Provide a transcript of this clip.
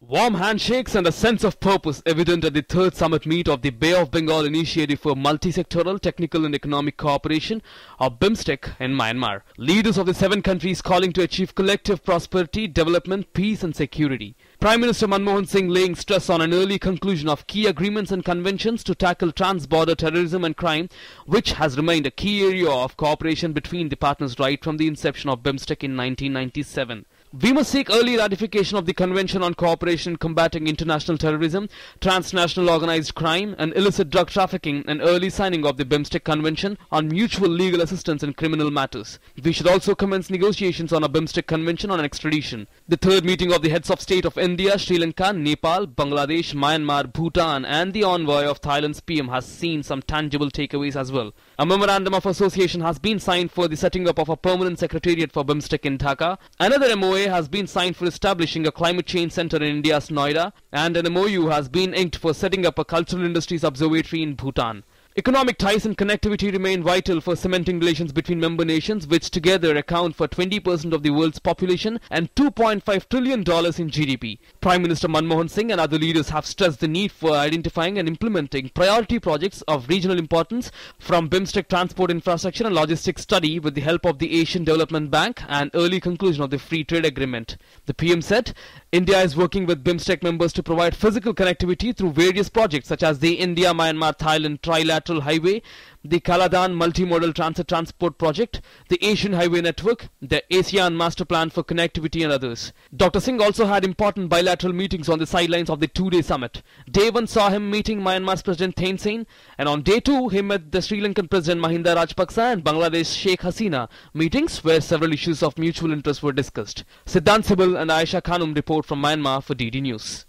Warm handshakes and a sense of purpose evident at the third summit meet of the Bay of Bengal Initiative for Multi-Sectoral Technical and Economic Cooperation, or BIMSTEC, in Myanmar. Leaders of the 7 countries calling to achieve collective prosperity, development, peace and security. Prime Minister Manmohan Singh laying stress on an early conclusion of key agreements and conventions to tackle trans-border terrorism and crime, which has remained a key area of cooperation between the partners right from the inception of BIMSTEC in 1997. We must seek early ratification of the Convention on Cooperation in Combating International Terrorism, Transnational Organized Crime and Illicit Drug Trafficking, and early signing of the BIMSTEC Convention on Mutual Legal Assistance in Criminal Matters. We should also commence negotiations on a BIMSTEC Convention on extradition. The third meeting of the heads of state of India, Sri Lanka, Nepal, Bangladesh, Myanmar, Bhutan and the envoy of Thailand's PM has seen some tangible takeaways as well. A memorandum of association has been signed for the setting up of a permanent secretariat for BIMSTEC in Dhaka. Another MOA has been signed for establishing a climate change center in India's Noida, and an MOU has been inked for setting up a cultural industries observatory in Bhutan. Economic ties and connectivity remain vital for cementing relations between member nations, which together account for 20% of the world's population and $2.5 trillion in GDP. Prime Minister Manmohan Singh and other leaders have stressed the need for identifying and implementing priority projects of regional importance from BIMSTEC transport infrastructure and logistics study with the help of the Asian Development Bank and early conclusion of the free trade agreement. The PM said, India is working with BIMSTEC members to provide physical connectivity through various projects such as the India-Myanmar-Thailand Trilateral Highway, the Kaladan Multimodal Transit Transport Project, the Asian Highway Network, the ASEAN Master Plan for Connectivity and others. Dr. Singh also had important bilateral meetings on the sidelines of the 2-day summit. Day 1 saw him meeting Myanmar's President Thein Sein, and on day 2 he met the Sri Lankan President Mahinda Rajapaksa and Bangladesh Sheikh Hasina, meetings where several issues of mutual interest were discussed. Siddhant Sibal and Aisha Khanum report from Myanmar for DD News.